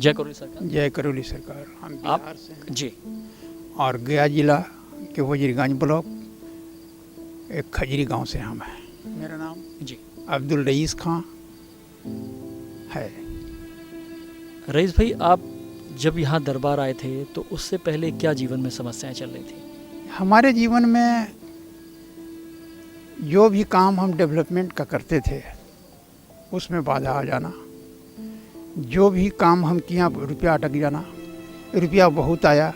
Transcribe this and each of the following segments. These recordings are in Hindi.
जय करौली सरकार। जय करौली सरकार। हम आप बिहार से हैं जी और गया जिला के वजीरगंज ब्लॉक एक खजरी गांव से हम हैं। मेरा नाम जी अब्दुल रईस खां है। रईस भाई, आप जब यहाँ दरबार आए थे तो उससे पहले क्या जीवन में समस्याएं चल रही थी? हमारे जीवन में जो भी काम हम डेवलपमेंट का करते थे उसमें बाधा आ जाना, जो भी काम हम किया रुपया अटक जाना, रुपया बहुत आया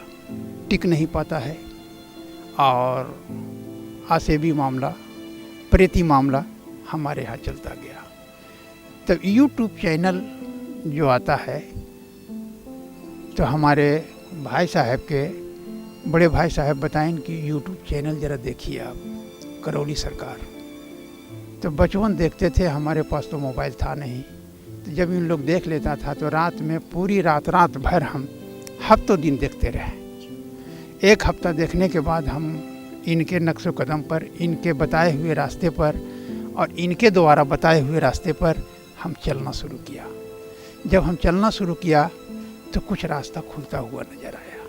टिक नहीं पाता है, और आसेबी मामला, प्रेती मामला हमारे यहाँ चलता गया। तब यूट्यूब चैनल जो आता है तो हमारे भाई साहब के बड़े भाई साहब बताएं कि यूट्यूब चैनल ज़रा देखिए आप, करौली सरकार। तो बचपन देखते थे, हमारे पास तो मोबाइल था नहीं, तो जब इन लोग देख लेता था तो रात में पूरी रात भर हम हफ्तों दिन देखते रहे। एक हफ्ता देखने के बाद हम इनके नक्शो कदम पर, इनके बताए हुए रास्ते पर और इनके द्वारा बताए हुए रास्ते पर हम चलना शुरू किया। जब हम चलना शुरू किया तो कुछ रास्ता खुलता हुआ नज़र आया,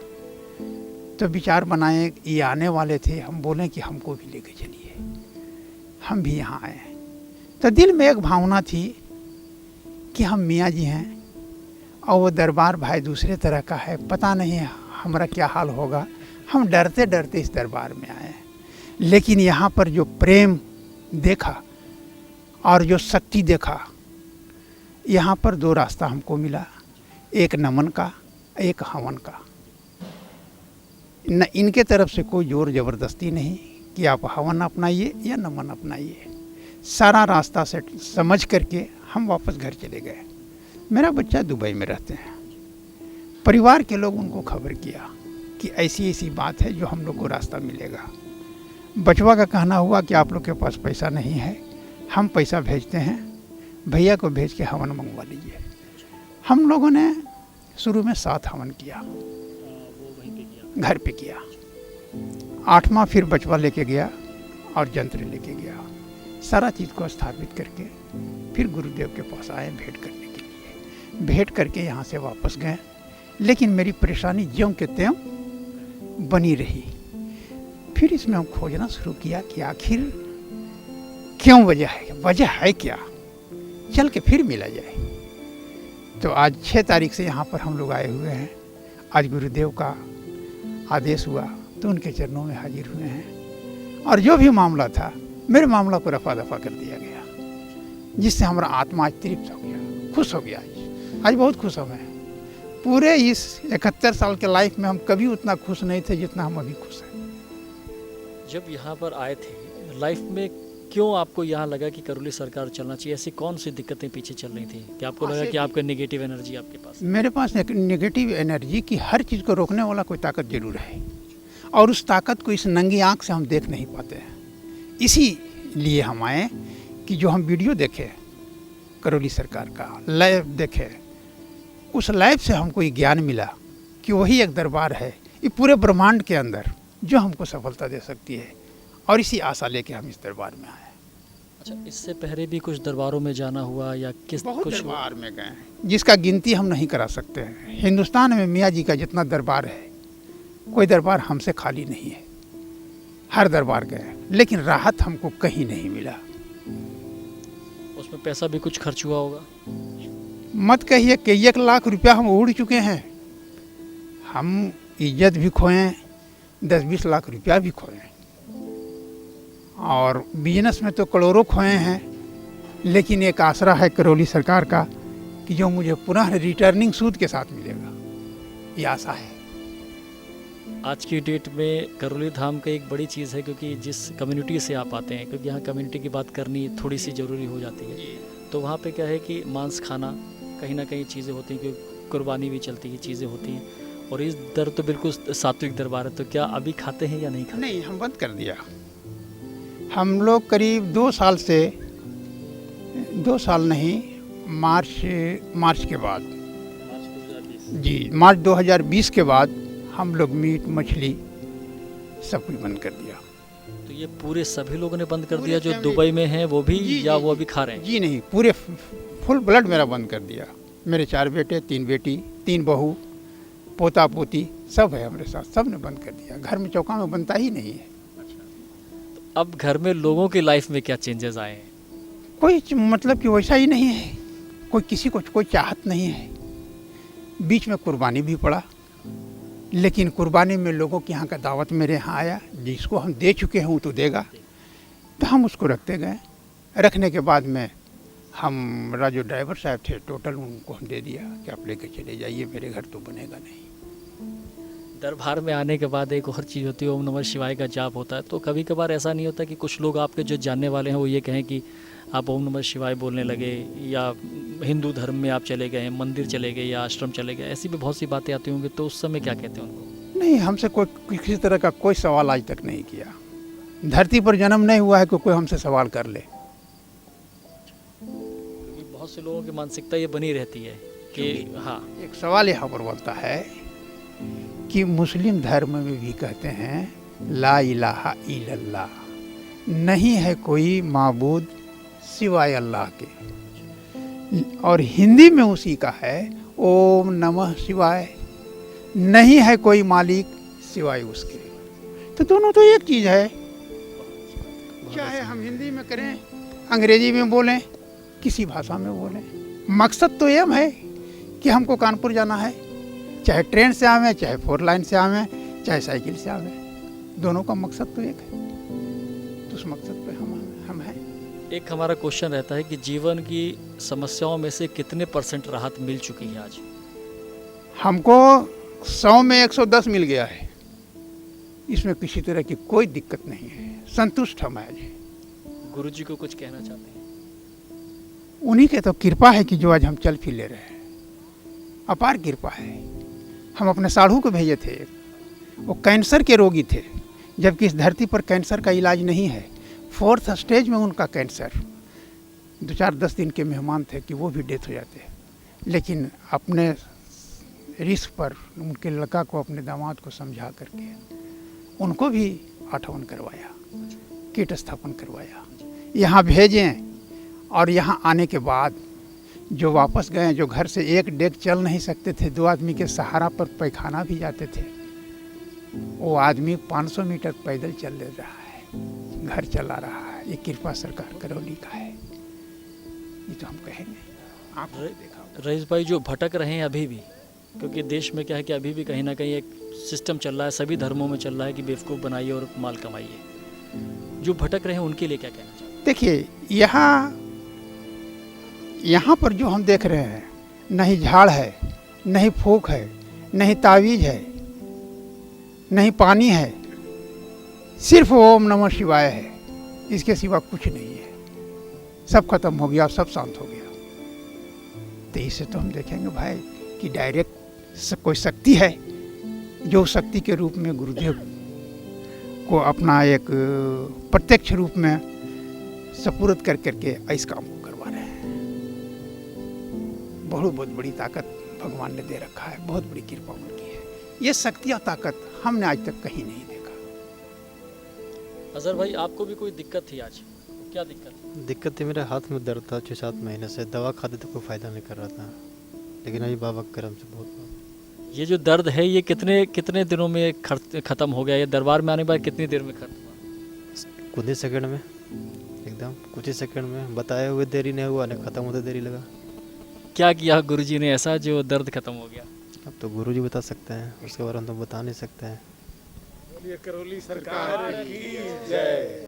तो विचार बनाए, ये आने वाले थे, हम बोलें कि हमको भी लेके चलिए, हम भी यहाँ आए। तो दिल में एक भावना थी कि हम मियाँ जी हैं और वो दरबार भाई दूसरे तरह का है, पता नहीं हमारा क्या हाल होगा। हम डरते डरते इस दरबार में आए, लेकिन यहाँ पर जो प्रेम देखा और जो शक्ति देखा, यहाँ पर दो रास्ता हमको मिला, एक नमन का, एक हवन का। न इनके तरफ से कोई जोर ज़बरदस्ती नहीं कि आप हवन अपनाइए या नमन अपनाइए। सारा रास्ता से समझ करके हम वापस घर चले गए। मेरा बच्चा दुबई में रहते हैं, परिवार के लोग उनको खबर किया कि ऐसी ऐसी बात है जो हम लोग को रास्ता मिलेगा। बचवा का कहना हुआ कि आप लोग के पास पैसा नहीं है, हम पैसा भेजते हैं, भैया को भेज के हवन मंगवा लीजिए। हम लोगों ने शुरू में 7 हवन किया, घर पे किया। 8वां फिर बचवा लेके गया और यंत्र लेके गया, सारा चीज़ को स्थापित करके फिर गुरुदेव के पास आए भेंट करने के लिए। भेंट करके यहाँ से वापस गए, लेकिन मेरी परेशानी ज्यों के त्यों बनी रही। फिर इसमें हम खोजना शुरू किया कि आखिर क्यों वजह है क्या, चल के फिर मिला जाए। तो आज 6 तारीख से यहाँ पर हम लोग आए हुए हैं। आज गुरुदेव का आदेश हुआ तो उनके चरणों में हाजिर हुए हैं, और जो भी मामला था मेरे मामला को रफा दफा कर दिया गया, जिससे हमारा आत्मा आज तृप्त हो गया, खुश हो गया। आज बहुत खुश हूँ मैं। पूरे इस 71 साल के लाइफ में हम कभी उतना खुश नहीं थे जितना हम अभी खुश हैं। जब यहाँ पर आए थे लाइफ में, क्यों आपको यहाँ लगा कि करौली सरकार चलना चाहिए? ऐसी कौन सी दिक्कतें पीछे चल रही थी कि आपको लगा कि आपका नेगेटिव एनर्जी आपके पास? मेरे पास एक नेगेटिव एनर्जी की हर चीज़ को रोकने वाला कोई ताकत जरूर है, और उस ताकत को इस नंगी आँख से हम देख नहीं पाते हैं। इसीलिए हम आए कि जो हम वीडियो देखे करौली सरकार का, लाइव देखे, उस लाइव से हमको ये ज्ञान मिला कि वही एक दरबार है ये पूरे ब्रह्मांड के अंदर जो हमको सफलता दे सकती है, और इसी आशा लेके हम इस दरबार में आए। अच्छा, इससे पहले भी कुछ दरबारों में जाना हुआ या बहुत कुछ? दरबार में गए हैं जिसका गिनती हम नहीं करा सकते हैं। हिंदुस्तान में मियाँ जी का जितना दरबार है, कोई दरबार हमसे खाली नहीं है। हर दरबार गए, लेकिन राहत हमको कहीं नहीं मिला। उसमें पैसा भी कुछ खर्च हुआ होगा? मत कहिए कि 1 लाख रुपया हम उड़ चुके हैं। हम इज्जत भी खोए, 10-20 लाख रुपया भी खोए, और बिजनेस में तो करोड़ों खोए हैं। लेकिन एक आसरा है करौली सरकार का कि जो मुझे पुनः रिटर्निंग सूद के साथ मिलेगा, ये आशा है। आज की डेट में करौली धाम का एक बड़ी चीज़ है, क्योंकि जिस कम्युनिटी से आप आते हैं, क्योंकि यहाँ कम्युनिटी की बात करनी थोड़ी सी ज़रूरी हो जाती है, तो वहाँ पे क्या है कि मांस खाना, कहीं ना कहीं चीज़ें होती हैं, क्योंकि कुर्बानी भी चलती है, चीज़ें होती हैं, और इस दर तो बिल्कुल सात्विक दरबार है। तो क्या अभी खाते हैं या नहीं खाते? नहीं, हम बंद कर दिया। हम लोग करीब 2 साल से, 2 साल नहीं, मार्च के बाद, जी मार्च 2020 के बाद हम लोग मीट मछली सब कुछ बंद कर दिया। तो ये पूरे सभी लोगों ने बंद कर दिया जो दुबई में हैं वो भी, या वो अभी खा रहे हैं? जी नहीं, पूरे फुल ब्लड मेरा बंद कर दिया। मेरे 4 बेटे, 3 बेटी, 3 बहू, पोता पोती सब है हमारे साथ। सब ने बंद कर दिया, घर में चौका में बनता ही नहीं है। अब घर में लोगों की लाइफ में क्या चेंजेस आए हैं? कोई मतलब कि वैसा ही नहीं है, कोई किसी को कोई चाहत नहीं है। बीच में कुर्बानी भी पड़ा, लेकिन कुर्बानी में लोगों के यहाँ का दावत मेरे यहाँ आया, जिसको हम दे चुके हैं वो तो देगा, तो हम उसको रखते गए। रखने के बाद में हमारा जो ड्राइवर साहब थे टोटल उनको हम दे दिया कि आप लेकर चले जाइए, मेरे घर तो बनेगा नहीं। दरबार में आने के बाद एक और चीज़ होती है, ओम नमः शिवाय का जाप होता है। तो कभी कभार ऐसा नहीं होता कि कुछ लोग आपके जो जानने वाले हैं वो ये कहें कि आप ओम नमः शिवाय बोलने लगे, या हिंदू धर्म में आप चले गए, मंदिर चले गए या आश्रम चले गए, ऐसी भी बहुत सी बातें आती होंगी, तो उस समय क्या कहते हैं उनको? नहीं, हमसे कोई किसी तरह का कोई सवाल आज तक नहीं किया। धरती पर जन्म नहीं हुआ है कि कोई हमसे सवाल कर ले। बहुत से लोगों की मानसिकता ये बनी रहती है कि हाँ, एक सवाल यहाँ पर बनता है कि मुस्लिम धर्म में भी कहते हैं ला इलाहा इल्लल्लाह, नहीं है कोई माबूद सिवाय अल्लाह के, और हिंदी में उसी का है ओम नमः शिवाय, नहीं है कोई मालिक सिवाय उसके। तो दोनों तो एक चीज़ है, चाहे हम हिंदी में करें, अंग्रेजी में बोलें, किसी भाषा में बोलें, मकसद तो यह है कि हमको कानपुर जाना है, चाहे ट्रेन से आवें, चाहे 4 लाइन से आवें, चाहे साइकिल से आवें, दोनों का मकसद तो एक है। तो उस मकसद पे हम हैं। एक हमारा क्वेश्चन रहता है कि जीवन की समस्याओं में से कितने % राहत मिल चुकी है आज? हमको 100 में 110 मिल गया है, इसमें किसी तरह की कोई दिक्कत नहीं है, संतुष्ट हम आज। गुरुजी को कुछ कहना चाहते हैं? उन्हीं के तो कृपा है कि जो आज हम चल फिर ले रहे हैं, अपार कृपा है। हम अपने साढ़ू को भेजे थे, वो कैंसर के रोगी थे, जबकि इस धरती पर कैंसर का इलाज नहीं है। 4th स्टेज में उनका कैंसर, 2-4-10 दिन के मेहमान थे कि वो भी डेथ हो जाते, लेकिन अपने रिस्क पर उनके लड़का को, अपने दामाद को समझा करके उनको भी आठवन करवाया, किट स्थापन करवाया, यहाँ भेजें। और यहाँ आने के बाद जो वापस गए, जो घर से एक डेग चल नहीं सकते थे, 2 आदमी के सहारा पर पैखाना भी जाते थे, वो आदमी 500 मीटर पैदल चल ले रहा है, घर चला रहा है। ये कृपा सरकार करौली का है, ये तो हम कहेंगे। आप देखा रईस भाई, जो भटक रहे हैं अभी भी, क्योंकि देश में क्या है कि अभी भी कहीं ना कहीं एक सिस्टम चल रहा है, सभी धर्मों में चल रहा है कि बेवकूफ़ बनाइए और माल कमाइए, जो भटक रहे हैं उनके लिए क्या कहना चाहिए? देखिए, यहाँ पर जो हम देख रहे हैं, नहीं झाड़ है, नहीं फूक है, नहीं तावीज है, नहीं पानी है, सिर्फ ओम नमः शिवाय है, इसके सिवा कुछ नहीं है। सब खत्म हो गया, सब शांत हो गया। तो इससे तो हम देखेंगे भाई कि डायरेक्ट कोई शक्ति है, जो शक्ति के रूप में गुरुदेव को अपना एक प्रत्यक्ष रूप में सपुर्द कर करके इस काम को करवा रहे हैं। बहुत बड़ी ताकत भगवान ने दे रखा है, बहुत बड़ी कृपा उनकी है। ये शक्ति और ताकत हमने आज तक कहीं नहीं देखा। अजहर भाई, आपको भी कोई दिक्कत थी आज? क्या दिक्कत? दिक्कत थी, मेरे हाथ में दर्द था 6-7 महीने से, दवा खाते तो कोई फ़ायदा नहीं कर रहा था, लेकिन अभी बाबा के करम से बहुत। ये जो दर्द है ये कितने दिनों में ख़त्म हो गया? ये दरबार में आने के बाद कितनी देर में खत्म हुआ? कुछ ही सेकंड में, एकदम कुछ ही सेकंड में, बताए हुए देरी नहीं हुआ, नहीं ख़त्म होते देरी लगा। क्या किया गुरुजी ने ऐसा जो दर्द खत्म हो गया? अब तो गुरुजी बता सकते हैं, उसके बारे में तो बता नहीं सकते हैं। करौली सरकार की जय।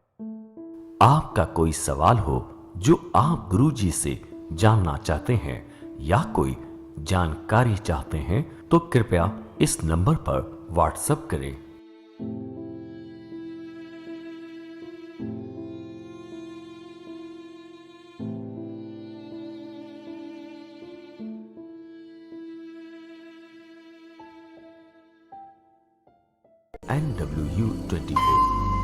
आपका कोई सवाल हो जो आप गुरुजी से जानना चाहते हैं या कोई जानकारी चाहते हैं तो कृपया इस नंबर पर व्हाट्सएप करें। NW24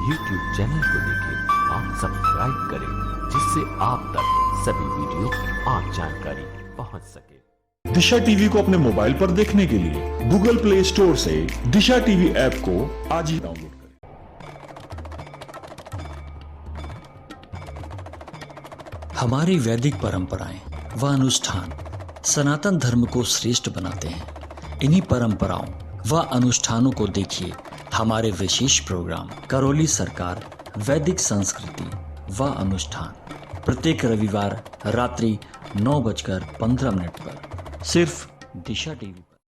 यूट्यूब चैनल को देखें और सब्सक्राइब करें, जिससे आप तक सभी वीडियो और जानकारी पहुंच सके। दिशा टीवी को अपने मोबाइल पर देखने के लिए गूगल प्ले स्टोर से दिशा टीवी ऐप को आज ही डाउनलोड करें। हमारी वैदिक परंपराएं व अनुष्ठान सनातन धर्म को श्रेष्ठ बनाते हैं। इन्हीं परंपराओं व अनुष्ठानों को देखिए हमारे विशेष प्रोग्राम करौली सरकार वैदिक संस्कृति व अनुष्ठान प्रत्येक रविवार रात्रि 9:15 पर सिर्फ दिशा टीवी।